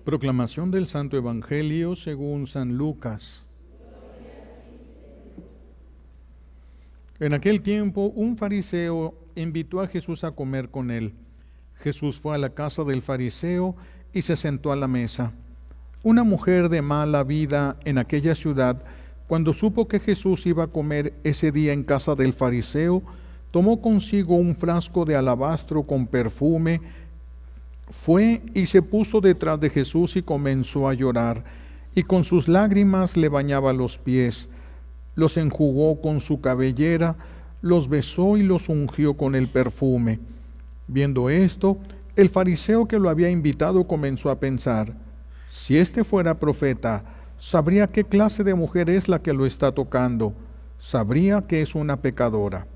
Proclamación del Santo Evangelio según San Lucas. En aquel tiempo, un fariseo invitó a Jesús a comer con él. Jesús fue a la casa del fariseo y se sentó a la mesa. Una mujer de mala vida en aquella ciudad, cuando supo que Jesús iba a comer ese día en casa del fariseo, tomó consigo un frasco de alabastro con perfume, fue y se puso detrás de Jesús y comenzó a llorar, y con sus lágrimas le bañaba los pies, los enjugó con su cabellera, los besó y los ungió con el perfume. Viendo esto, el fariseo que lo había invitado comenzó a pensar: si este fuera profeta, sabría qué clase de mujer es la que lo está tocando, sabría que es una pecadora.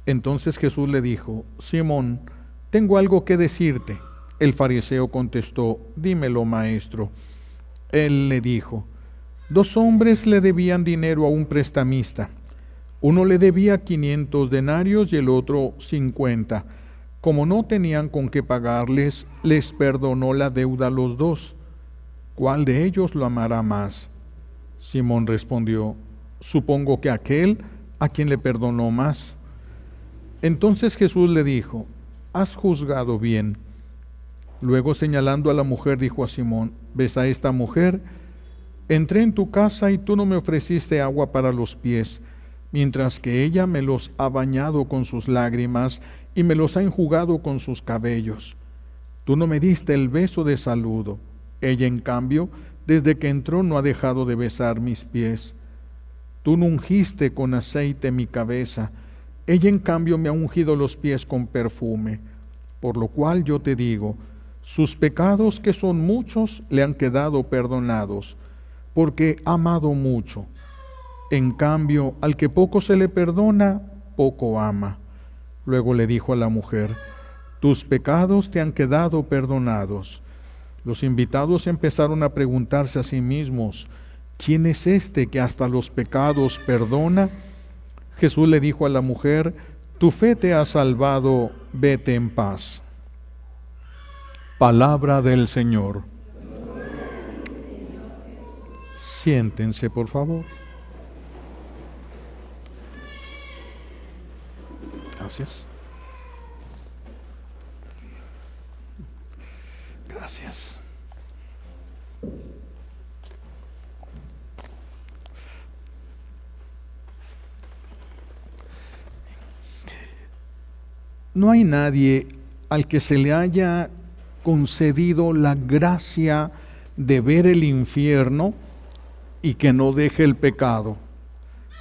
Entonces Jesús le dijo: Simón, tengo algo que decirte. El fariseo contestó: dímelo, maestro. Él le dijo: 2 hombres le debían dinero a un prestamista. Uno le debía 500 denarios y el otro 50. Como no tenían con qué pagarles, les perdonó la deuda a los 2. ¿Cuál de ellos lo amará más? Simón respondió: supongo que aquel a quien le perdonó más. Entonces Jesús le dijo: has juzgado bien. Luego, señalando a la mujer, dijo a Simón: ¿ves a esta mujer? Entré en tu casa y tú no me ofreciste agua para los pies, mientras que ella me los ha bañado con sus lágrimas y me los ha enjugado con sus cabellos. Tú no me diste el beso de saludo. Ella, en cambio, desde que entró no ha dejado de besar mis pies. Tú no ungiste con aceite mi cabeza. Ella, en cambio, me ha ungido los pies con perfume. Por lo cual yo te digo, sus pecados, que son muchos, le han quedado perdonados, porque ha amado mucho. En cambio, al que poco se le perdona, poco ama. Luego le dijo a la mujer: tus pecados te han quedado perdonados. Los invitados empezaron a preguntarse a sí mismos: ¿quién es este que hasta los pecados perdona? Jesús le dijo a la mujer: tu fe te ha salvado, vete en paz. Palabra del Señor. Siéntense, por favor. Gracias. Gracias. No hay nadie al que se le haya concedido la gracia de ver el infierno y que no deje el pecado.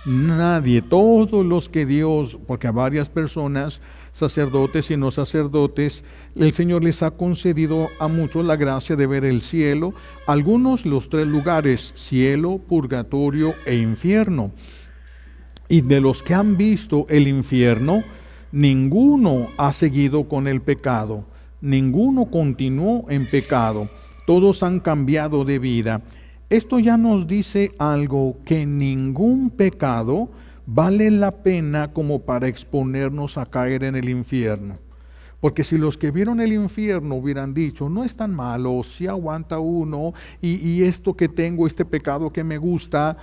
Nadie, todos los que Dios, porque a varias personas, sacerdotes y no sacerdotes, el Señor les ha concedido a muchos la gracia de ver el cielo, algunos los 3 lugares, cielo, purgatorio e infierno. Y de los que han visto el infierno, ninguno ha seguido con el pecado, ninguno continuó en pecado, todos han cambiado de vida. Esto ya nos dice algo, que ningún pecado vale la pena como para exponernos a caer en el infierno. Porque si los que vieron el infierno hubieran dicho: no es tan malo, si aguanta uno, y esto que tengo, este pecado que me gusta,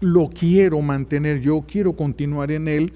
lo quiero mantener, yo quiero continuar en él,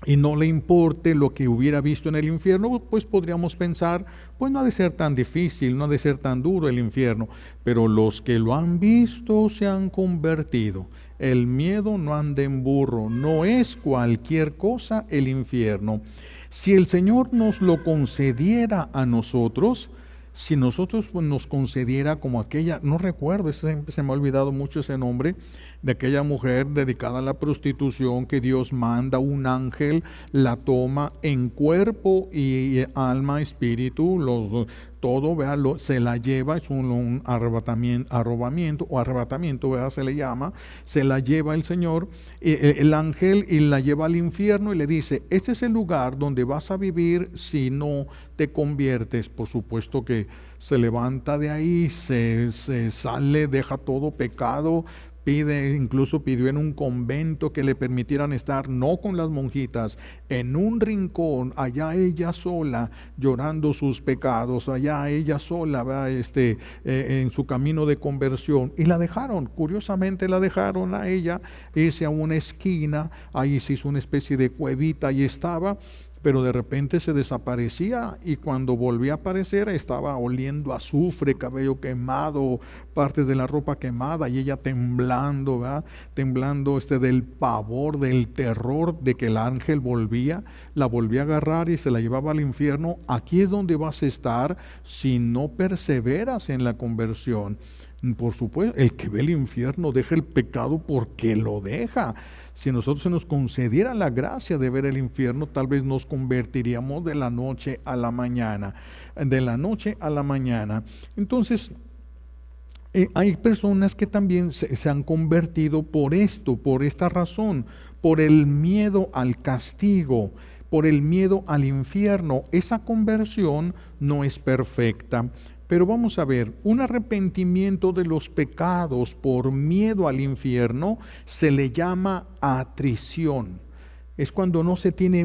y no le importe lo que hubiera visto en el infierno, pues podríamos pensar: pues no ha de ser tan difícil, no ha de ser tan duro el infierno. Pero los que lo han visto se han convertido. El miedo no anda en burro, no es cualquier cosa el infierno. Si el Señor nos lo concediera a nosotros, si nosotros pues, nos concediera como aquella, no recuerdo, se me ha olvidado mucho ese nombre, de aquella mujer dedicada a la prostitución, que Dios manda un ángel, la toma en cuerpo y alma, espíritu, todo, se la lleva, es un arrebatamiento, ¿verdad? Se le llama, se la lleva el Señor, el ángel, y la lleva al infierno y le dice: este es el lugar donde vas a vivir si no te conviertes. Por supuesto que se levanta de ahí, se sale, deja todo pecado, incluso pidió en un convento que le permitieran estar, no con las monjitas, en un rincón, allá ella sola, llorando sus pecados, allá ella sola, ¿verdad? En su camino de conversión. Y la dejaron, curiosamente la dejaron a ella irse a una esquina, ahí se hizo una especie de cuevita y estaba, pero de repente se desaparecía y cuando volvía a aparecer estaba oliendo a azufre, cabello quemado, partes de la ropa quemada y ella temblando, ¿verdad? Temblando del pavor, del terror de que el ángel volvía, la volvía a agarrar y se la llevaba al infierno. Aquí es donde vas a estar si no perseveras en la conversión. Por supuesto, el que ve el infierno deja el pecado porque lo deja. Si a nosotros se nos concediera la gracia de ver el infierno, tal vez nos convertiríamos de la noche a la mañana. De la noche a la mañana. Entonces, hay personas que también se han convertido por esto, por esta razón, por el miedo al castigo, por el miedo al infierno. Esa conversión no es perfecta. Pero vamos a ver, un arrepentimiento de los pecados por miedo al infierno se le llama atrición. Es cuando no tiene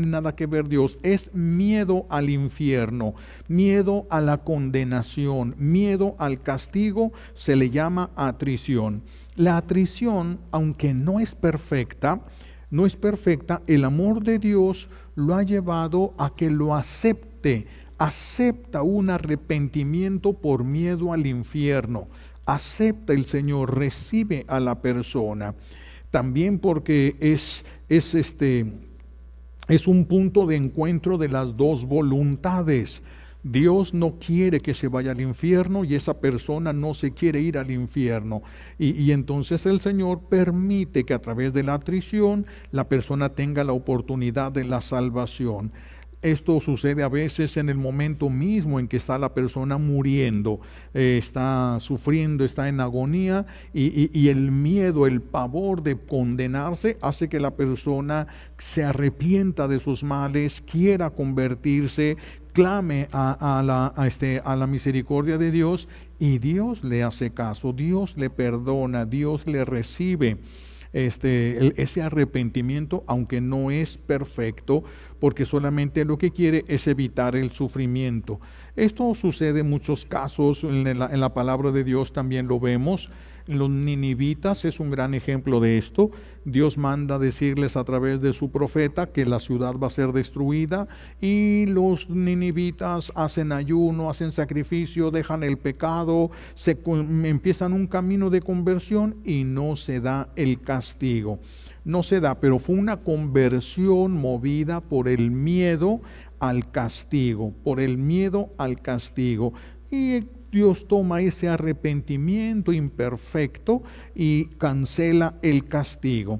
nada que ver Dios, es miedo al infierno, miedo a la condenación, miedo al castigo, se le llama atrición. La atrición, aunque no es perfecta, el amor de Dios lo ha llevado a que lo acepte. Acepta un arrepentimiento por miedo al infierno. Acepta el Señor, recibe a la persona. También porque es un punto de encuentro de las dos voluntades. Dios no quiere que se vaya al infierno y esa persona no se quiere ir al infierno. Y entonces el Señor permite que a través de la atrición la persona tenga la oportunidad de la salvación. Esto sucede a veces en el momento mismo en que está la persona muriendo, está sufriendo, está en agonía y el miedo, el pavor de condenarse hace que la persona se arrepienta de sus males, quiera convertirse, clame a la misericordia de Dios y Dios le hace caso, Dios le perdona, Dios le recibe. Ese arrepentimiento, aunque no es perfecto, porque solamente lo que quiere es evitar el sufrimiento. Esto sucede en muchos casos, en la palabra de Dios también lo vemos. Los ninivitas es un gran ejemplo de esto. Dios manda decirles a través de su profeta que la ciudad va a ser destruida y los ninivitas hacen ayuno, hacen sacrificio, dejan el pecado, empiezan un camino de conversión y no se da el castigo. No se da, pero fue una conversión movida por el miedo al castigo, Y Dios toma ese arrepentimiento imperfecto y cancela el castigo.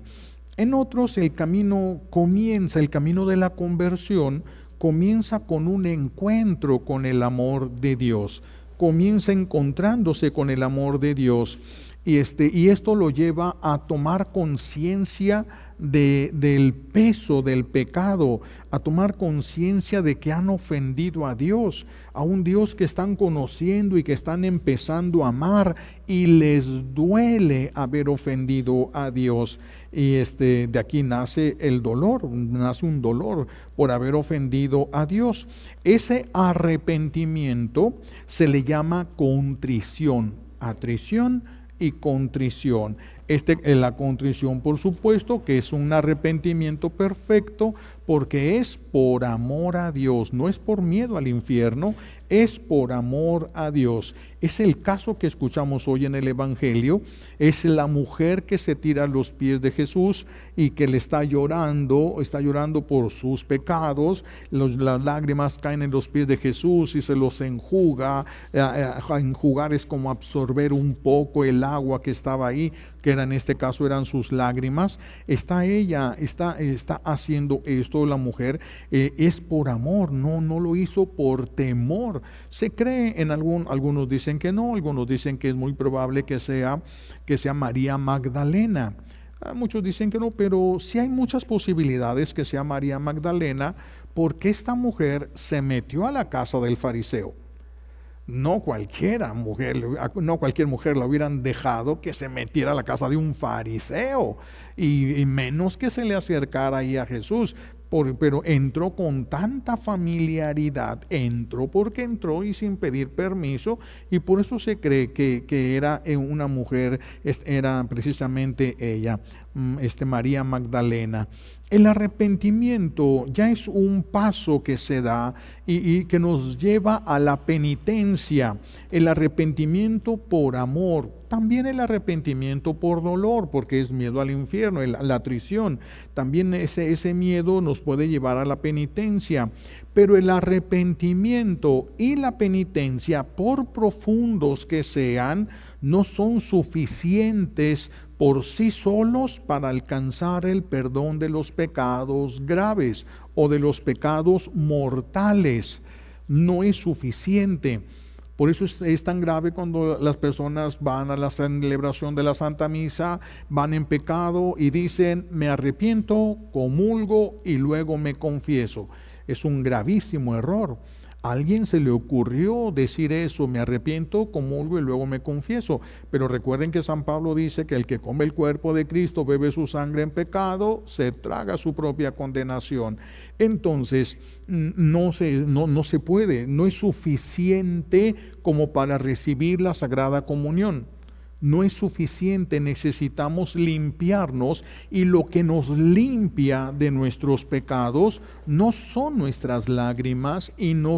En otros el camino de la conversión comienza con un encuentro con el amor de Dios, comienza encontrándose con el amor de Dios y esto lo lleva a tomar conciencia del peso del pecado, a tomar conciencia de que han ofendido a un Dios que están conociendo y que están empezando a amar y les duele haber ofendido a Dios. Y de aquí nace un dolor por haber ofendido a Dios. Ese arrepentimiento se le llama contrición, atrición y contrición. La contrición, por supuesto, que es un arrepentimiento perfecto porque es por amor a Dios, no es por miedo al infierno, es por amor a Dios. Es el caso que escuchamos hoy en el Evangelio, es la mujer que se tira a los pies de Jesús y que le está llorando por sus pecados, las lágrimas caen en los pies de Jesús y se los enjuga. Enjugar es como absorber un poco el agua que estaba ahí, que en este caso eran sus lágrimas. Está haciendo esto la mujer, es por amor, no lo hizo por temor. Se cree algunos dicen que no, algunos dicen que es muy probable que sea María Magdalena. Muchos dicen que no, pero sí hay muchas posibilidades que sea María Magdalena, porque esta mujer se metió a la casa del fariseo. no cualquier mujer la hubieran dejado que se metiera a la casa de un fariseo, y menos que se le acercara ahí a Jesús. Pero entró con tanta familiaridad, entró porque entró y sin pedir permiso, y por eso se cree que era una mujer, era precisamente ella, María Magdalena. El arrepentimiento ya es un paso que se da y que nos lleva a la penitencia. El arrepentimiento por amor, también el arrepentimiento por dolor, porque es miedo al infierno, la atrición. También ese miedo nos puede llevar a la penitencia. Pero el arrepentimiento y la penitencia, por profundos que sean, no son suficientes por sí solos para alcanzar el perdón de los pecados graves o de los pecados mortales. No es suficiente. Por eso es tan grave cuando las personas van a la celebración de la Santa Misa, van en pecado y dicen: me arrepiento, comulgo y luego me confieso. Es un gravísimo error. A alguien se le ocurrió decir eso: me arrepiento, comulgo y luego me confieso. Pero recuerden que San Pablo dice que el que come el cuerpo de Cristo, bebe su sangre en pecado, se traga su propia condenación. Entonces, no se puede, no es suficiente como para recibir la Sagrada Comunión. No es suficiente, necesitamos limpiarnos, y lo que nos limpia de nuestros pecados no son nuestras lágrimas y no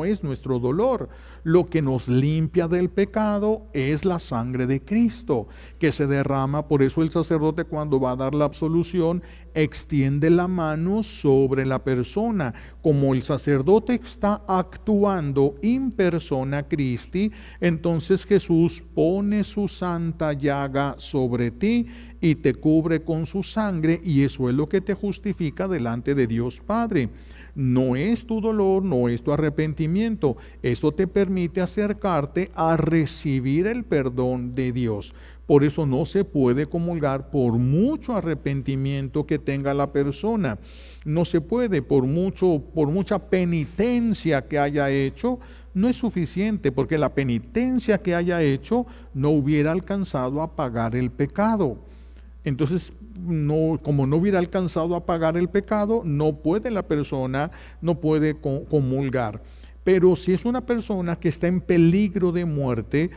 es nuestro dolor. Lo que nos limpia del pecado es la sangre de Cristo, que se derrama. Por eso el sacerdote, cuando va a dar la absolución, extiende la mano sobre la persona. Como el sacerdote está actuando in persona Christi, entonces Jesús pone su santa llaga sobre ti y te cubre con su sangre, y eso es lo que te justifica delante de Dios Padre. No es tu dolor, no es tu arrepentimiento. Eso te permite acercarte a recibir el perdón de Dios. Por eso no se puede comulgar por mucho arrepentimiento que tenga la persona. No se puede por mucha penitencia que haya hecho. No es suficiente, porque la penitencia que haya hecho no hubiera alcanzado a pagar el pecado. Entonces, como no hubiera alcanzado a pagar el pecado, no puede la persona, no puede comulgar. Pero si es una persona que está en peligro de muerte,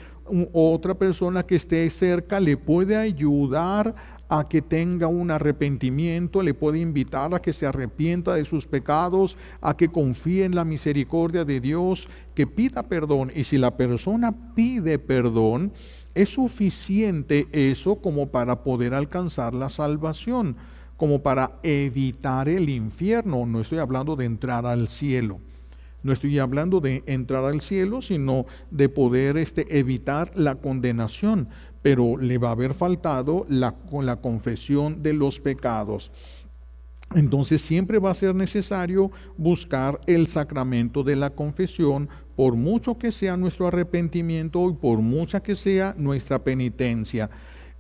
otra persona que esté cerca le puede ayudar a que tenga un arrepentimiento, le puede invitar a que se arrepienta de sus pecados, a que confíe en la misericordia de Dios, que pida perdón. Y si la persona pide perdón, es suficiente eso como para poder alcanzar la salvación, como para evitar el infierno. No estoy hablando de entrar al cielo. No estoy hablando de entrar al cielo, sino de poder evitar la condenación. Pero le va a haber faltado con la confesión de los pecados. Entonces siempre va a ser necesario buscar el sacramento de la confesión, por mucho que sea nuestro arrepentimiento y por mucha que sea nuestra penitencia.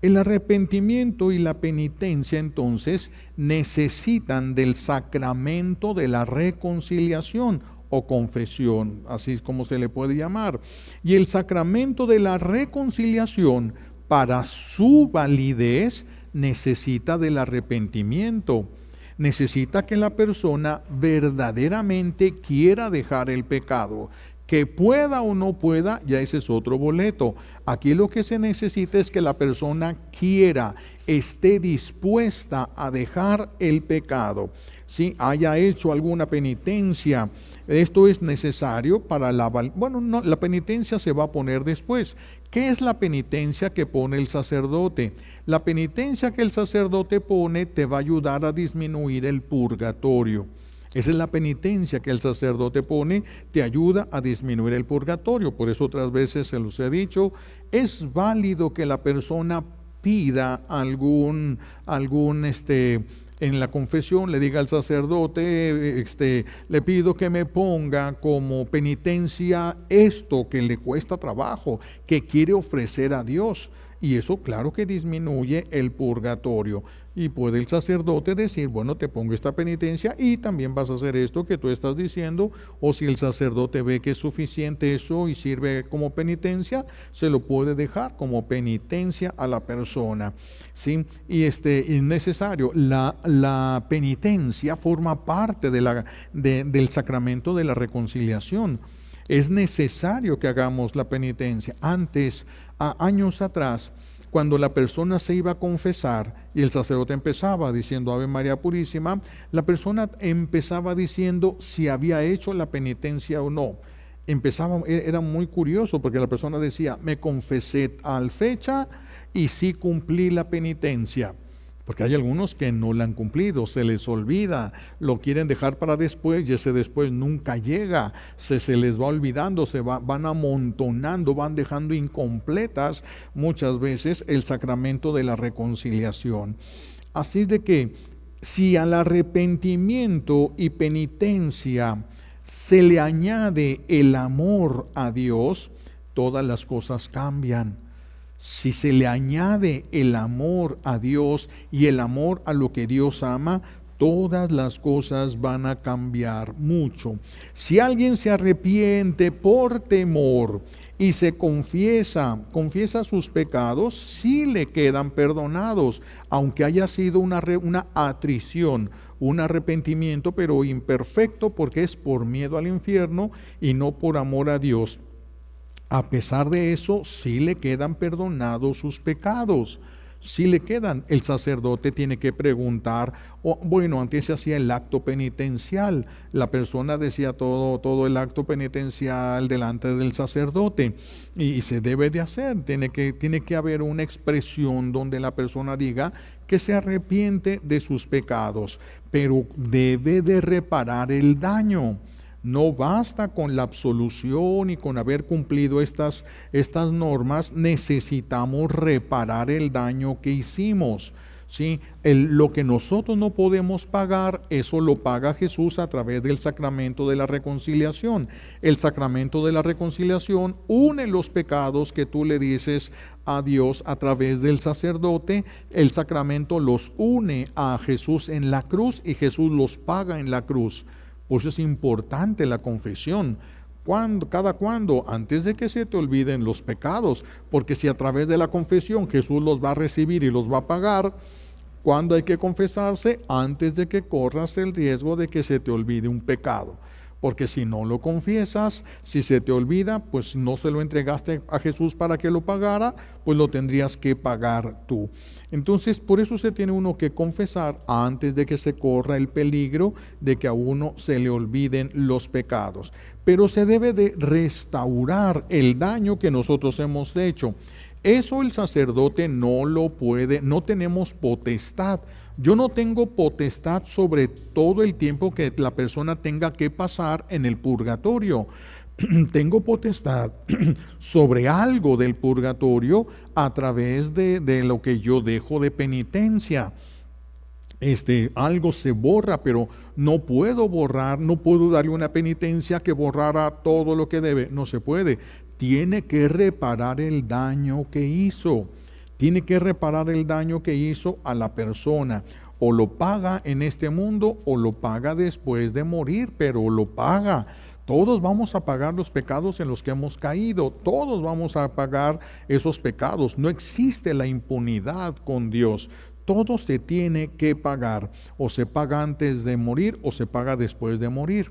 El arrepentimiento y la penitencia entonces necesitan del sacramento de la reconciliación o confesión, así es como se le puede llamar. Y el sacramento de la reconciliación, para su validez, necesita del arrepentimiento. Necesita que la persona verdaderamente quiera dejar el pecado. Que pueda o no pueda, ya ese es otro boleto. Aquí lo que se necesita es que la persona quiera, esté dispuesta a dejar el pecado. Si haya hecho alguna penitencia, esto es necesario para la penitencia se va a poner después. ¿Qué es la penitencia que pone el sacerdote? La penitencia que el sacerdote pone te va a ayudar a disminuir el purgatorio. Esa es la penitencia que el sacerdote pone, te ayuda a disminuir el purgatorio. Por eso otras veces se los he dicho, es válido que la persona pida en la confesión, le diga al sacerdote, le pido que me ponga como penitencia esto que le cuesta trabajo, que quiere ofrecer a Dios. Y eso claro que disminuye el purgatorio. Y puede el sacerdote decir, bueno, te pongo esta penitencia y también vas a hacer esto que tú estás diciendo, o si el sacerdote ve que es suficiente eso y sirve como penitencia, se lo puede dejar como penitencia a la persona, ¿sí? Y es necesario, la penitencia forma parte del sacramento de la reconciliación. Es necesario que hagamos la penitencia. Antes, años atrás, cuando la persona se iba a confesar y el sacerdote empezaba diciendo Ave María Purísima, la persona empezaba diciendo si había hecho la penitencia o no. Era muy curioso porque la persona decía, me confesé tal fecha y sí cumplí la penitencia. Porque hay algunos que no la han cumplido, se les olvida, lo quieren dejar para después y ese después nunca llega, se les va olvidando, van amontonando, van dejando incompletas muchas veces el sacramento de la reconciliación. Así de que si al arrepentimiento y penitencia se le añade el amor a Dios, todas las cosas cambian. Si se le añade el amor a Dios y el amor a lo que Dios ama, todas las cosas van a cambiar mucho. Si alguien se arrepiente por temor y se confiesa sus pecados, sí le quedan perdonados, aunque haya sido una atrición, un arrepentimiento, pero imperfecto porque es por miedo al infierno y no por amor a Dios. A pesar de eso, sí le quedan perdonados sus pecados. Sí le quedan. El sacerdote tiene que preguntar, bueno, antes se hacía el acto penitencial. La persona decía todo el acto penitencial delante del sacerdote. Y se debe de hacer. Tiene que haber una expresión donde la persona diga que se arrepiente de sus pecados, pero debe de reparar el daño. No basta con la absolución y con haber cumplido estas normas, necesitamos reparar el daño que hicimos, ¿sí? Lo que nosotros no podemos pagar, eso lo paga Jesús a través del sacramento de la reconciliación. El sacramento de la reconciliación une los pecados que tú le dices a Dios a través del sacerdote. El sacramento los une a Jesús en la cruz y Jesús los paga en la cruz. Pues es importante la confesión. ¿Cada cuándo? Antes de que se te olviden los pecados, porque si a través de la confesión Jesús los va a recibir y los va a pagar, ¿cuándo hay que confesarse? Antes de que corras el riesgo de que se te olvide un pecado. Porque si no lo confiesas, si se te olvida, pues no se lo entregaste a Jesús para que lo pagara, pues lo tendrías que pagar tú. Entonces, por eso se tiene uno que confesar antes de que se corra el peligro de que a uno se le olviden los pecados. Pero se debe de restaurar el daño que nosotros hemos hecho. Eso el sacerdote no lo puede, no tenemos potestad. Yo no tengo potestad sobre todo el tiempo que la persona tenga que pasar en el purgatorio. Tengo potestad sobre algo del purgatorio a través de lo que yo dejo de penitencia. Algo se borra, pero no puedo borrar, no puedo darle una penitencia que borrara todo lo que debe. No se puede. Tiene que reparar el daño que hizo. Tiene que reparar el daño que hizo a la persona. O lo paga en este mundo o lo paga después de morir, pero lo paga. Todos vamos a pagar los pecados en los que hemos caído. Todos vamos a pagar esos pecados. No existe la impunidad con Dios. Todo se tiene que pagar. O se paga antes de morir o se paga después de morir.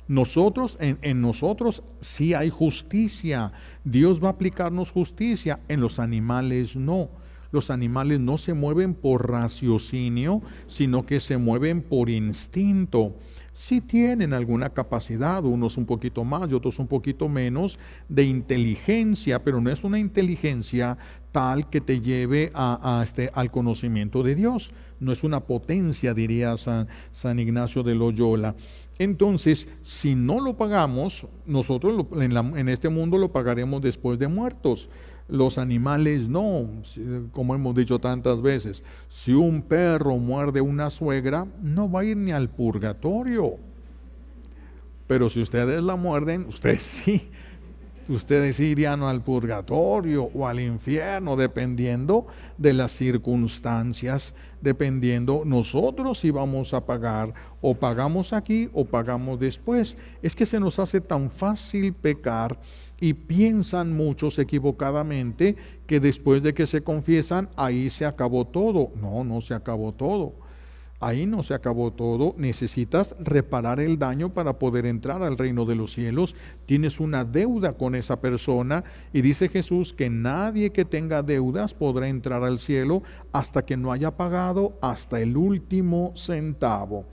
Nosotros, en nosotros sí hay justicia. Dios va a aplicarnos justicia. En los animales no. Los animales no se mueven por raciocinio, sino que se mueven por instinto. Sí tienen alguna capacidad, unos un poquito más y otros un poquito menos, de inteligencia, pero no es una inteligencia tal que te lleve al conocimiento de Dios. No es una potencia, diría San Ignacio de Loyola. Entonces, si no lo pagamos, nosotros en este mundo lo pagaremos después de muertos. Los animales no, como hemos dicho tantas veces. Si un perro muerde una suegra, no va a ir ni al purgatorio. Pero si ustedes la muerden, ustedes sí. Ustedes irían al purgatorio o al infierno, dependiendo de las circunstancias, dependiendo nosotros si vamos a pagar, o pagamos aquí o pagamos después. Es que se nos hace tan fácil pecar y piensan muchos equivocadamente que después de que se confiesan, ahí se acabó todo. No, no se acabó todo. Ahí no se acabó todo. Necesitas reparar el daño para poder entrar al reino de los cielos. Tienes una deuda con esa persona y dice Jesús que nadie que tenga deudas podrá entrar al cielo hasta que no haya pagado hasta el último centavo.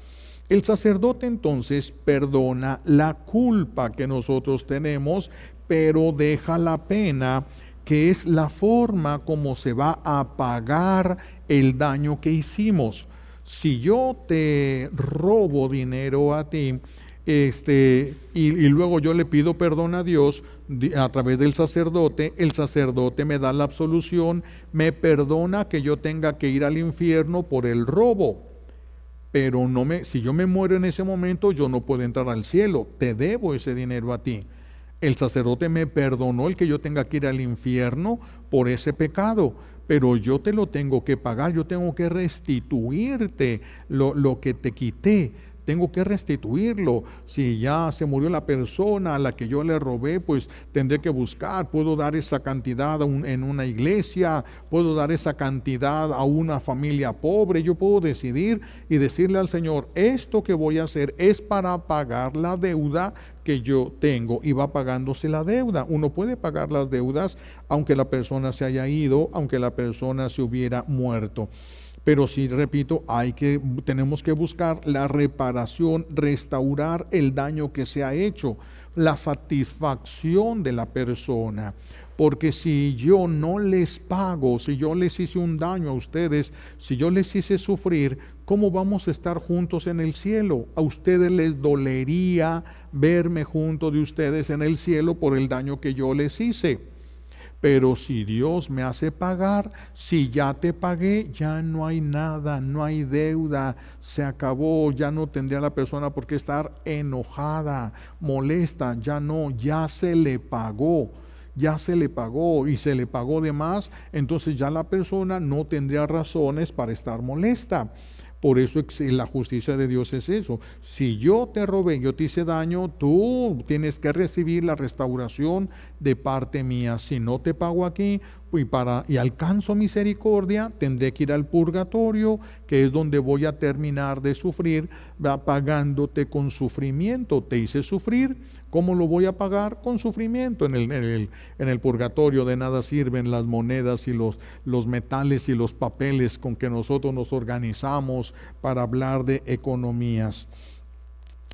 El sacerdote entonces perdona la culpa que nosotros tenemos, pero deja la pena, que es la forma como se va a pagar el daño que hicimos. Si yo te robo dinero a ti, y luego yo le pido perdón a Dios a través del sacerdote, el sacerdote me da la absolución, me perdona que yo tenga que ir al infierno por el robo. Pero si yo me muero en ese momento, yo no puedo entrar al cielo, te debo ese dinero a ti. El sacerdote me perdonó el que yo tenga que ir al infierno por ese pecado, pero yo te lo tengo que pagar, yo tengo que restituirte lo que te quité. Tengo que restituirlo. Si ya se murió la persona a la que yo le robé, pues tendré que buscar. Puedo dar esa cantidad en una iglesia, puedo dar esa cantidad a una familia pobre. Yo puedo decidir y decirle al Señor, esto que voy a hacer es para pagar la deuda que yo tengo, y va pagándose la deuda. Uno puede pagar las deudas aunque la persona se haya ido, aunque la persona se hubiera muerto. Pero sí, repito, tenemos que buscar la reparación, restaurar el daño que se ha hecho, la satisfacción de la persona. Porque si yo no les pago, si yo les hice un daño a ustedes, si yo les hice sufrir, ¿cómo vamos a estar juntos en el cielo? A ustedes les dolería verme junto de ustedes en el cielo por el daño que yo les hice. Pero si Dios me hace pagar, si ya te pagué, ya no hay nada, no hay deuda, se acabó, ya no tendría la persona por qué estar enojada, molesta, ya no, ya se le pagó. Ya se le pagó y se le pagó de más, entonces ya la persona no tendría razones para estar molesta. Por eso la justicia de Dios es eso. Si yo te robé, yo te hice daño, tú tienes que recibir la restauración de parte mía. Si no te pago aquí y alcanzo misericordia, tendré que ir al purgatorio, que es donde voy a terminar de sufrir, pagándote con sufrimiento. Te hice sufrir, ¿cómo lo voy a pagar? Con sufrimiento. En el purgatorio de nada sirven las monedas y los metales y los papeles con que nosotros nos organizamos para hablar de economías.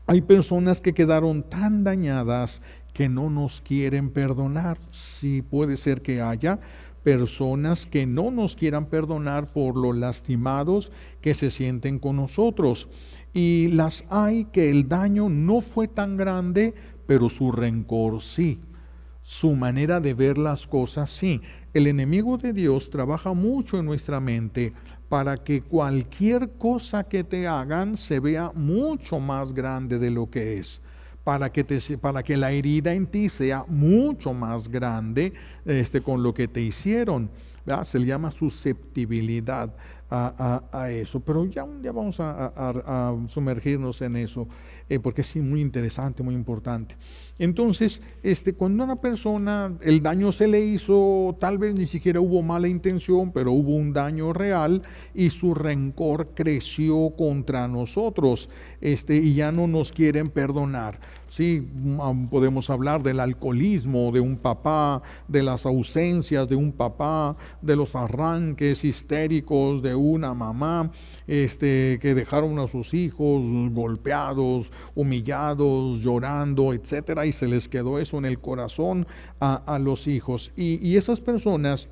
Hay personas que quedaron tan dañadas que no nos quieren perdonar. Sí, puede ser que haya personas que no nos quieran perdonar por lo lastimados que se sienten con nosotros. Y las hay que el daño no fue tan grande, pero su rencor sí. Su manera de ver las cosas sí. El enemigo de Dios trabaja mucho en nuestra mente para que cualquier cosa que te hagan se vea mucho más grande de lo que es. Para que la herida en ti sea mucho más grande con lo que te hicieron, ¿verdad? Se le llama susceptibilidad a eso, pero ya un día vamos a sumergirnos en eso, porque es muy interesante, muy importante. Entonces, cuando a una persona el daño se le hizo, tal vez ni siquiera hubo mala intención, pero hubo un daño real y su rencor creció contra nosotros, y ya no nos quieren perdonar. Sí, podemos hablar del alcoholismo de un papá, de las ausencias de un papá, de los arranques histéricos de una mamá, que dejaron a sus hijos golpeados, humillados, llorando, etcétera, y se les quedó eso en el corazón a los hijos. Y esas personas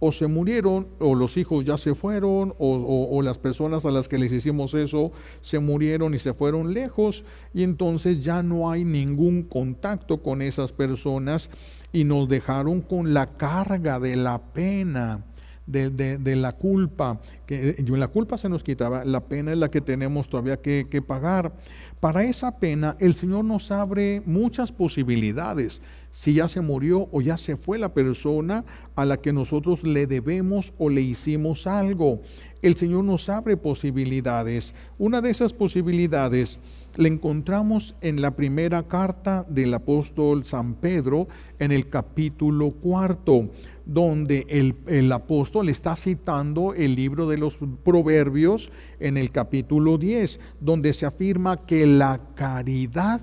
o se murieron, o los hijos ya se fueron, o las personas a las que les hicimos eso se murieron y se fueron lejos, y entonces ya no hay ningún contacto con esas personas y nos dejaron con la carga de la pena, de la culpa, que la culpa se nos quitaba, la pena es la que tenemos todavía que pagar. Para esa pena el Señor nos abre muchas posibilidades. si ya se murió o ya se fue la persona a la que nosotros le debemos o le hicimos algo. El Señor nos abre posibilidades. Una de esas posibilidades la encontramos en la primera carta del apóstol San Pedro, en el capítulo 4, donde el apóstol está citando el libro de los Proverbios en el capítulo 10, donde se afirma que la caridad,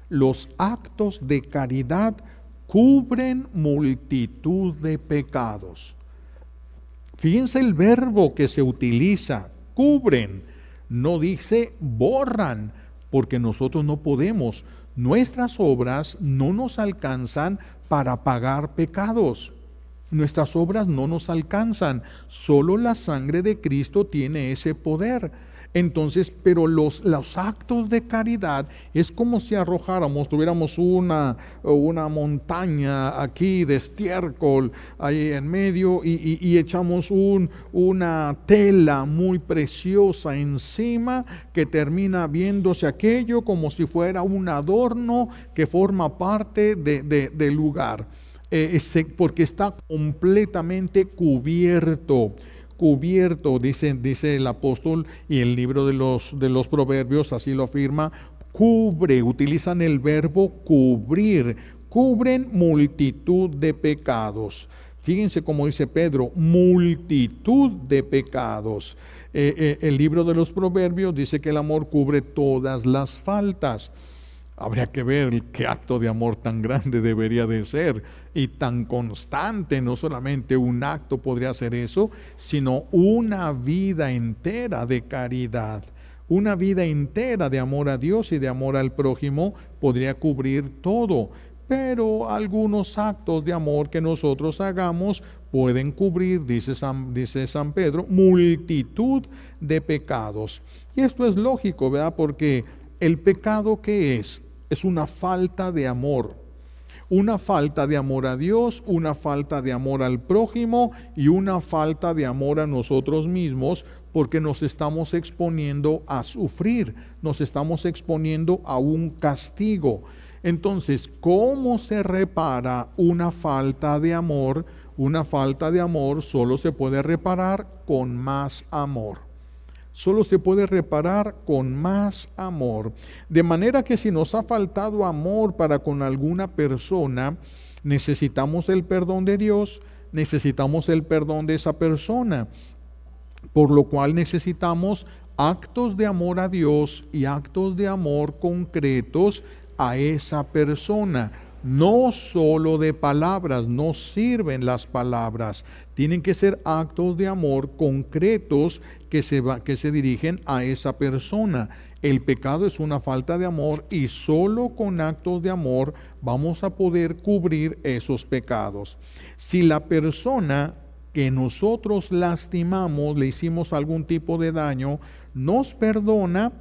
los actos de caridad cubren multitud de pecados. Fíjense el verbo que se utiliza, cubren, no dice borran, porque nosotros no podemos. Nuestras obras no nos alcanzan para pagar pecados. Nuestras obras no nos alcanzan. Solo la sangre de Cristo tiene ese poder. Entonces, pero los actos de caridad es como si arrojáramos, tuviéramos una montaña aquí de estiércol ahí en medio y echamos una tela muy preciosa encima que termina viéndose aquello como si fuera un adorno que forma parte del lugar, porque está completamente cubierto, dice el apóstol, y el libro de los Proverbios así lo afirma, cubre, utilizan el verbo cubrir, cubren multitud de pecados. Fíjense cómo dice Pedro, multitud de pecados. El libro de los Proverbios dice que el amor cubre todas las faltas. Habría que ver qué acto de amor tan grande debería de ser y tan constante. No solamente un acto podría hacer eso, sino una vida entera de caridad. Una vida entera de amor a Dios y de amor al prójimo podría cubrir todo. Pero algunos actos de amor que nosotros hagamos pueden cubrir, dice San Pedro, multitud de pecados. Y esto es lógico, ¿verdad? Porque el pecado, ¿qué es? Es una falta de amor. Una falta de amor a Dios, una falta de amor al prójimo y una falta de amor a nosotros mismos, porque nos estamos exponiendo a sufrir, nos estamos exponiendo a un castigo. Entonces, ¿cómo se repara una falta de amor? Una falta de amor solo se puede reparar con más amor. Solo se puede reparar con más amor. De manera que si nos ha faltado amor para con alguna persona, necesitamos el perdón de Dios, necesitamos el perdón de esa persona, por lo cual necesitamos actos de amor a Dios y actos de amor concretos a esa persona. No solo de palabras, no sirven las palabras, tienen que ser actos de amor concretos que se dirigen a esa persona. El pecado es una falta de amor y solo con actos de amor vamos a poder cubrir esos pecados. Si la persona que nosotros lastimamos, le hicimos algún tipo de daño, nos perdona,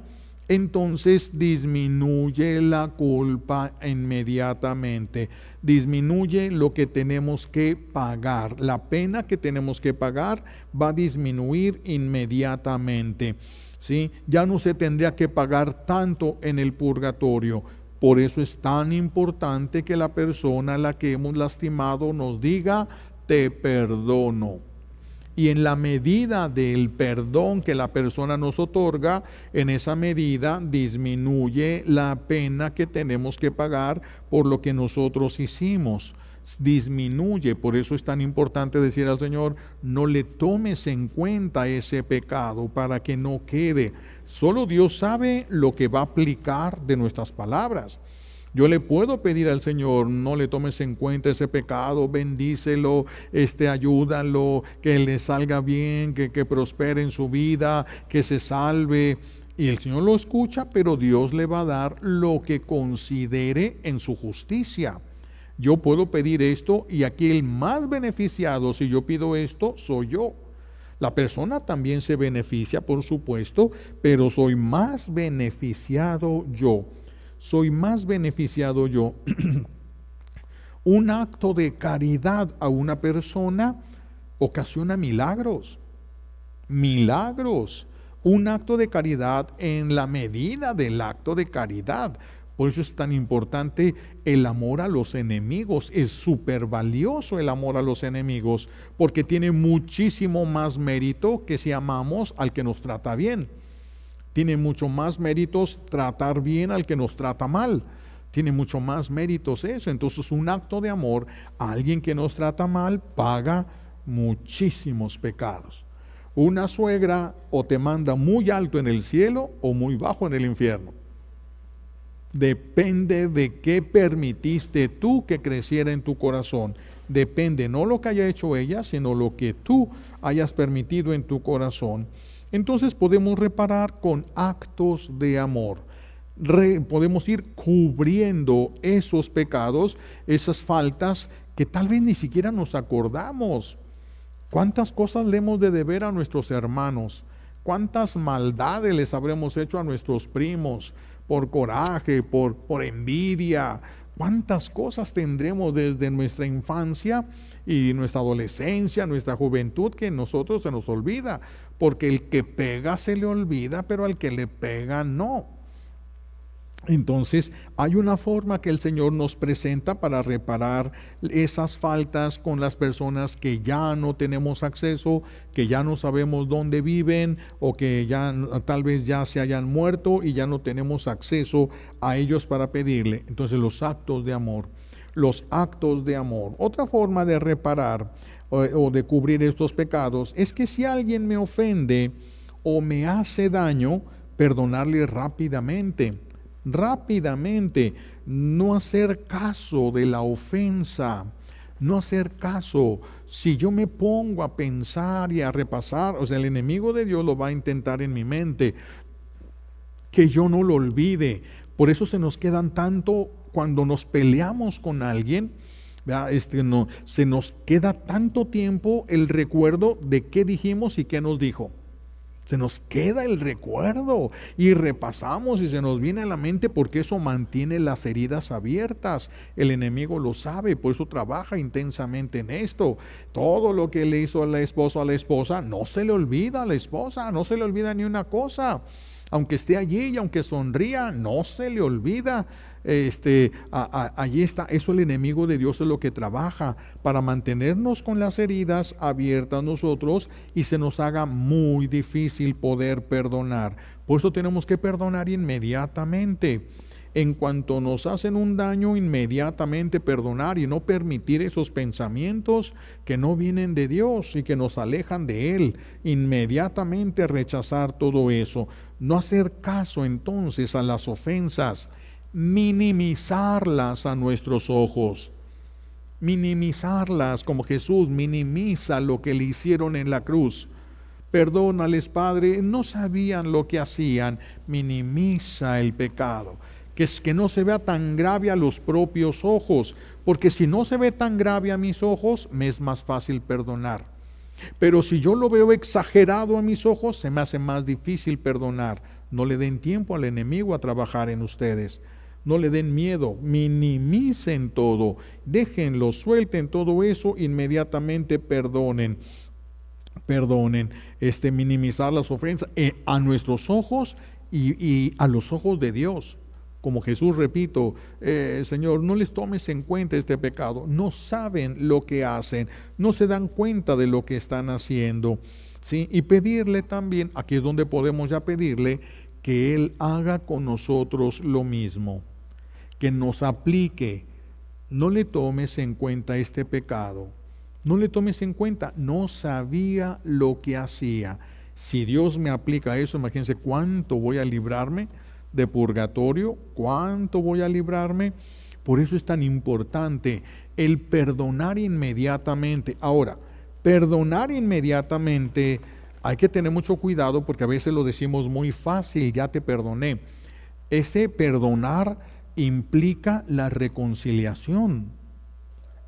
entonces disminuye la culpa inmediatamente, disminuye lo que tenemos que pagar, la pena que tenemos que pagar va a disminuir inmediatamente, ¿sí? Ya no se tendría que pagar tanto en el purgatorio. Por eso es tan importante que la persona a la que hemos lastimado nos diga, te perdono. Y en la medida del perdón que la persona nos otorga, en esa medida disminuye la pena que tenemos que pagar por lo que nosotros hicimos. Disminuye, por eso es tan importante decir al Señor, no le tomes en cuenta ese pecado para que no quede. Solo Dios sabe lo que va a aplicar de nuestras palabras. Yo le puedo pedir al Señor, no le tomes en cuenta ese pecado, bendícelo, ayúdalo, que le salga bien, que prospere en su vida, que se salve. Y el Señor lo escucha, pero Dios le va a dar lo que considere en su justicia. Yo puedo pedir esto y aquí el más beneficiado si yo pido esto soy yo. La persona también se beneficia, por supuesto, pero soy más beneficiado yo. Soy más beneficiado yo. Un acto de caridad a una persona ocasiona milagros. Milagros. Un acto de caridad en la medida del acto de caridad. Por eso es tan importante el amor a los enemigos. Es súper valioso el amor a los enemigos, porque tiene muchísimo más mérito que si amamos al que nos trata bien. Tiene mucho más méritos tratar bien al que nos trata mal. Tiene mucho más méritos eso. Entonces, un acto de amor a alguien que nos trata mal paga muchísimos pecados. Una suegra o te manda muy alto en el cielo o muy bajo en el infierno. Depende de qué permitiste tú que creciera en tu corazón. Depende no lo que haya hecho ella, sino lo que tú hayas permitido en tu corazón. Entonces podemos reparar con actos de amor. Podemos ir cubriendo esos pecados, esas faltas que tal vez ni siquiera nos acordamos. ¿Cuántas cosas le hemos de deber a nuestros hermanos? ¿Cuántas maldades les habremos hecho a nuestros primos? Por coraje, por envidia. ¿Cuántas cosas tendremos desde nuestra infancia y nuestra adolescencia, nuestra juventud, que a nosotros se nos olvida? Porque el que pega se le olvida, pero al que le pega no. Entonces, hay una forma que el Señor nos presenta para reparar esas faltas con las personas que ya no tenemos acceso, que ya no sabemos dónde viven o que ya tal vez ya se hayan muerto y ya no tenemos acceso a ellos para pedirle. Entonces, los actos de amor. Los actos de amor. Otra forma de reparar o de cubrir estos pecados es que si alguien me ofende o me hace daño, perdonarle rápidamente. Rápidamente, no hacer caso de la ofensa, no hacer caso. Si yo me pongo a pensar y a repasar, o sea, el enemigo de Dios lo va a intentar en mi mente, que yo no lo olvide. Por eso se nos quedan tanto cuando nos peleamos con alguien, se nos queda tanto tiempo el recuerdo de qué dijimos y qué nos dijo. Se nos queda el recuerdo y repasamos y se nos viene a la mente porque eso mantiene las heridas abiertas. El enemigo lo sabe, por eso trabaja intensamente en esto. Todo lo que le hizo a la esposa, no se le olvida a la esposa, no se le olvida ni una cosa. Aunque esté allí y aunque sonría, no se le olvida. Allí está. Eso el enemigo de Dios es lo que trabaja para mantenernos con las heridas abiertas nosotros y se nos haga muy difícil poder perdonar. Por eso tenemos que perdonar inmediatamente. En cuanto nos hacen un daño, inmediatamente perdonar y no permitir esos pensamientos que no vienen de Dios y que nos alejan de Él. Inmediatamente rechazar todo eso. No hacer caso entonces a las ofensas, minimizarlas a nuestros ojos. Minimizarlas como Jesús minimiza lo que le hicieron en la cruz. Perdónales, Padre, no sabían lo que hacían. Minimiza el pecado. Que no se vea tan grave a los propios ojos, porque si no se ve tan grave a mis ojos, me es más fácil perdonar. Pero si yo lo veo exagerado a mis ojos, se me hace más difícil perdonar. No le den tiempo al enemigo a trabajar en ustedes. No le den miedo, minimicen todo, déjenlo, suelten todo eso, inmediatamente perdonen. Minimizar las ofensas a nuestros ojos y a los ojos de Dios. Como Jesús, repito, Señor, no les tomes en cuenta este pecado. No saben lo que hacen, no se dan cuenta de lo que están haciendo. ¿Sí? Y pedirle también, aquí es donde podemos ya pedirle, que Él haga con nosotros lo mismo, que nos aplique. No le tomes en cuenta este pecado, no le tomes en cuenta, no sabía lo que hacía. Si Dios me aplica eso, imagínense cuánto voy a librarme de purgatorio, cuánto voy a librarme. Por eso es tan importante el perdonar inmediatamente. Ahora, perdonar inmediatamente hay que tener mucho cuidado porque a veces lo decimos muy fácil, ya te perdoné. Ese perdonar implica la reconciliación.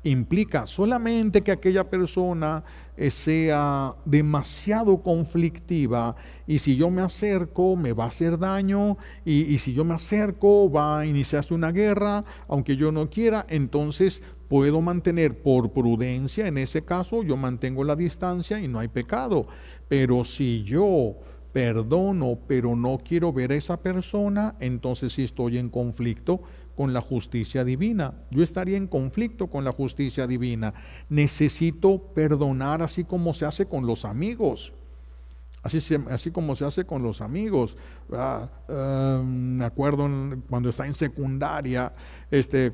Implica solamente que aquella persona sea demasiado conflictiva y si yo me acerco me va a hacer daño y si yo me acerco va a iniciarse una guerra, aunque yo no quiera, entonces puedo mantener por prudencia, en ese caso yo mantengo la distancia y no hay pecado. Pero si yo perdono, pero no quiero ver a esa persona, entonces sí estoy en conflicto con la justicia divina. Yo estaría en conflicto con la justicia divina. Necesito perdonar así como se hace con los amigos. Así como se hace con los amigos. Me acuerdo cuando estaba en secundaria,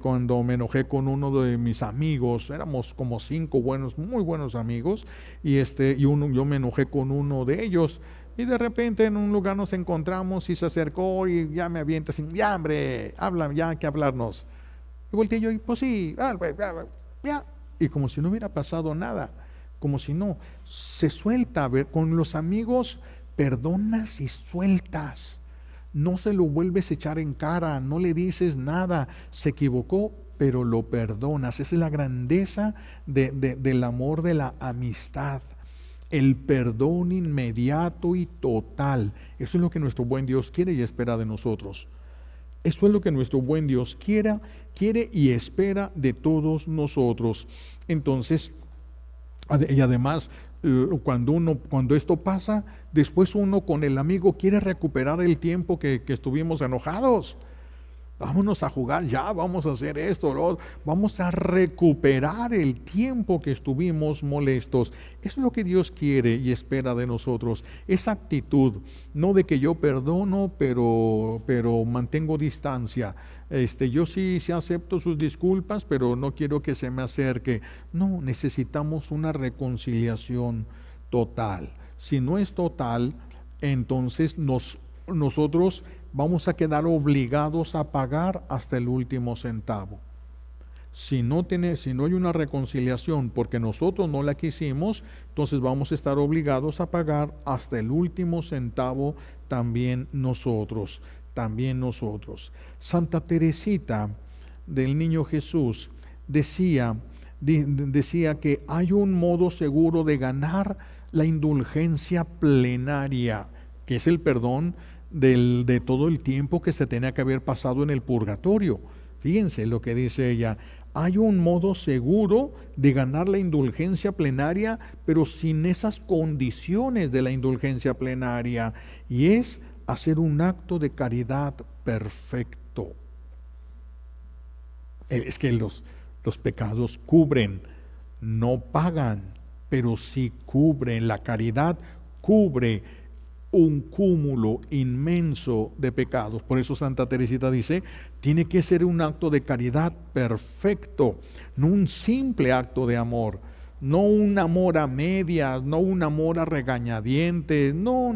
cuando me enojé con uno de mis amigos, éramos como 5 muy buenos amigos, yo me enojé con uno de ellos, y de repente en un lugar nos encontramos y se acercó y ya me avienta así, ya hombre, habla, ya hay que hablarnos. Y volteé yo y pues sí, ya. Y como si no hubiera pasado nada. Como si no, se suelta. A ver, con los amigos perdonas y sueltas, no se lo vuelves a echar en cara, no le dices nada, se equivocó, pero lo perdonas. Esa es la grandeza del amor, de la amistad, el perdón inmediato y total. Eso es lo que nuestro buen Dios quiere y espera de nosotros. Eso es lo que nuestro buen Dios quiere y espera de todos nosotros. Entonces, y además, cuando esto pasa, después uno con el amigo quiere recuperar el tiempo que estuvimos enojados. Vámonos a jugar ya, vamos a hacer esto, vamos a recuperar el tiempo que estuvimos molestos. Eso es lo que Dios quiere y espera de nosotros. Esa actitud, no de que yo perdono, pero mantengo distancia. Yo sí acepto sus disculpas, pero no quiero que se me acerque. No, necesitamos una reconciliación total. Si no es total, entonces nosotros vamos a quedar obligados a pagar hasta el último centavo. Si no hay una reconciliación porque nosotros no la quisimos, entonces vamos a estar obligados a pagar hasta el último centavo también nosotros. Santa Teresita del Niño Jesús decía que hay un modo seguro de ganar la indulgencia plenaria, que es el perdón de todo el tiempo que se tenía que haber pasado en el purgatorio. Fíjense lo que dice ella: hay un modo seguro de ganar la indulgencia plenaria, pero sin esas condiciones de la indulgencia plenaria, y es hacer un acto de caridad perfecto. Es que los pecados cubren, no pagan, pero sí cubren. La caridad cubre un cúmulo inmenso de pecados. Por eso Santa Teresita dice, tiene que ser un acto de caridad perfecto, no un simple acto de amor, no un amor a medias, no un amor a regañadientes, no.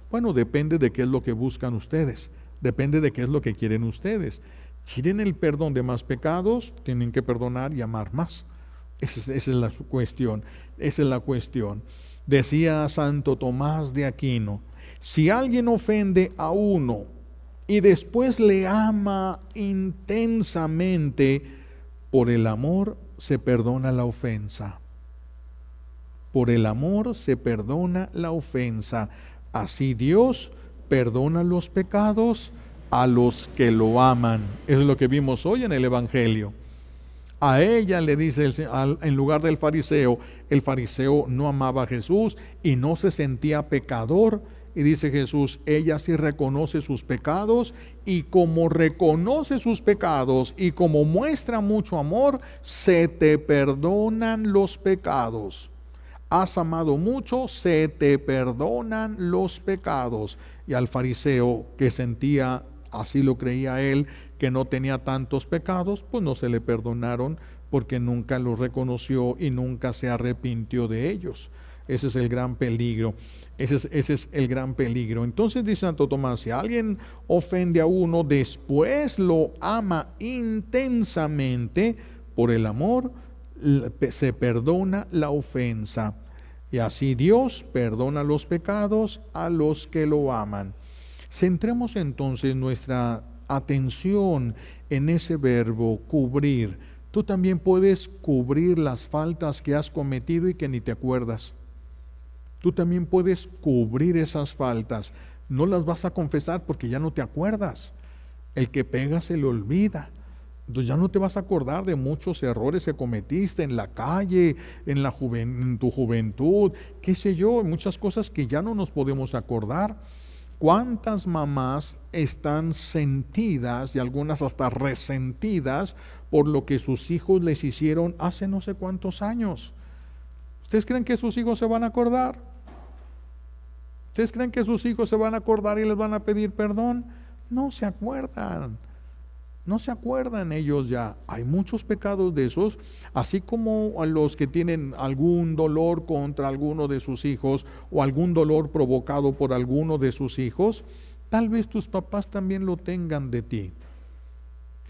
Bueno, depende de qué es lo que buscan ustedes, depende de qué es lo que quieren ustedes. ¿Quieren el perdón de más pecados? Tienen que perdonar y amar más. Esa es la cuestión. Decía Santo Tomás de Aquino, si alguien ofende a uno y después le ama intensamente, por el amor se perdona la ofensa. Por el amor se perdona la ofensa. Así Dios perdona los pecados a los que lo aman. Eso es lo que vimos hoy en el Evangelio. A ella le dice, en lugar del fariseo, el fariseo no amaba a Jesús y no se sentía pecador. Y dice Jesús, ella sí reconoce sus pecados, y como reconoce sus pecados y como muestra mucho amor, se te perdonan los pecados. Has amado mucho, se te perdonan los pecados. Y al fariseo, que sentía, así lo creía él, que no tenía tantos pecados, pues no se le perdonaron porque nunca los reconoció y nunca se arrepintió de ellos. Ese es el gran peligro. Ese es el gran peligro. Entonces dice Santo Tomás, si alguien ofende a uno, después lo ama intensamente, por el amor se perdona la ofensa. Y así Dios perdona los pecados a los que lo aman. Centremos entonces nuestra atención en ese verbo cubrir. Tú también puedes cubrir las faltas que has cometido y que ni te acuerdas. Tú también puedes cubrir esas faltas. No las vas a confesar porque ya no te acuerdas. El que pega se le olvida. Entonces ya no te vas a acordar de muchos errores que cometiste en la calle, en tu juventud, qué sé yo, muchas cosas que ya no nos podemos acordar. ¿Cuántas mamás están sentidas y algunas hasta resentidas por lo que sus hijos les hicieron hace no sé cuántos años? ¿Ustedes creen que sus hijos se van a acordar? ¿Ustedes creen que sus hijos se van a acordar y les van a pedir perdón? No se acuerdan. No se acuerdan ellos ya. Hay muchos pecados de esos, así como a los que tienen algún dolor contra alguno de sus hijos o algún dolor provocado por alguno de sus hijos, tal vez tus papás también lo tengan de ti.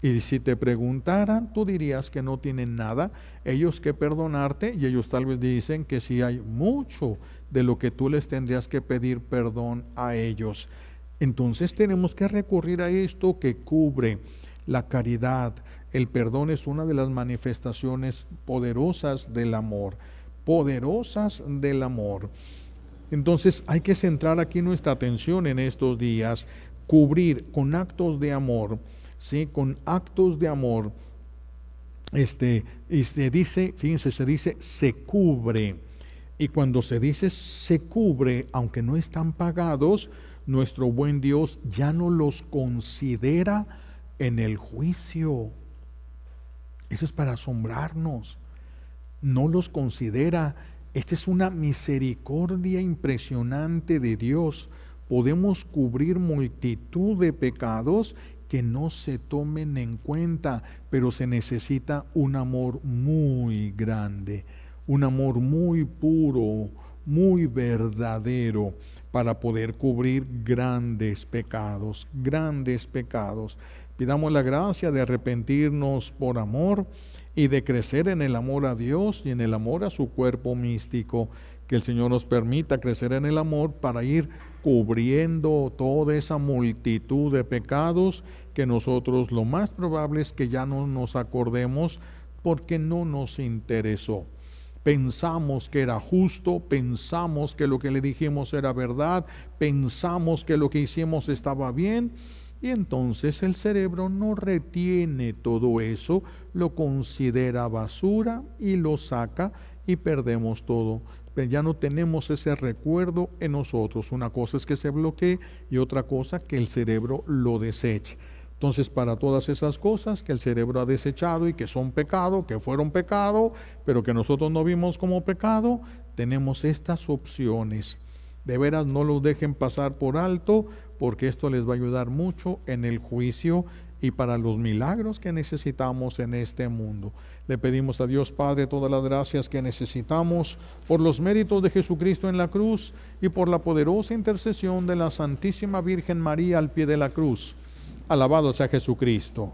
Y si te preguntaran, tú dirías que no tienen nada, ellos que perdonarte, y ellos tal vez dicen que sí hay mucho de lo que tú les tendrías que pedir perdón a ellos. Entonces tenemos que recurrir a esto que cubre la caridad. El perdón es una de las manifestaciones poderosas del amor, poderosas del amor. Entonces hay que centrar aquí nuestra atención en estos días, cubrir con actos de amor, ¿sí? Con actos de amor. Y se dice, fíjense, se dice se cubre. Y cuando se dice se cubre, aunque no están pagados, nuestro buen Dios ya no los considera en el juicio. Eso es para asombrarnos. No los considera. Esta es una misericordia impresionante de Dios. Podemos cubrir multitud de pecados que no se tomen en cuenta, pero se necesita un amor muy grande, un amor muy puro, muy verdadero, para poder cubrir grandes pecados, grandes pecados. Pidamos la gracia de arrepentirnos por amor y de crecer en el amor a Dios y en el amor a su cuerpo místico. Que el Señor nos permita crecer en el amor para ir cubriendo toda esa multitud de pecados que nosotros lo más probable es que ya no nos acordemos porque no nos interesó. Pensamos que era justo, pensamos que lo que le dijimos era verdad, pensamos que lo que hicimos estaba bien, y entonces el cerebro no retiene todo eso, lo considera basura y lo saca y perdemos todo. Pero ya no tenemos ese recuerdo en nosotros. Una cosa es que se bloquee y otra cosa que el cerebro lo deseche. Entonces, para todas esas cosas que el cerebro ha desechado y que son pecado, que fueron pecado, pero que nosotros no vimos como pecado, tenemos estas opciones. De veras, no los dejen pasar por alto, porque esto les va a ayudar mucho en el juicio y para los milagros que necesitamos en este mundo. Le pedimos a Dios Padre todas las gracias que necesitamos por los méritos de Jesucristo en la cruz y por la poderosa intercesión de la Santísima Virgen María al pie de la cruz. Alabado sea Jesucristo.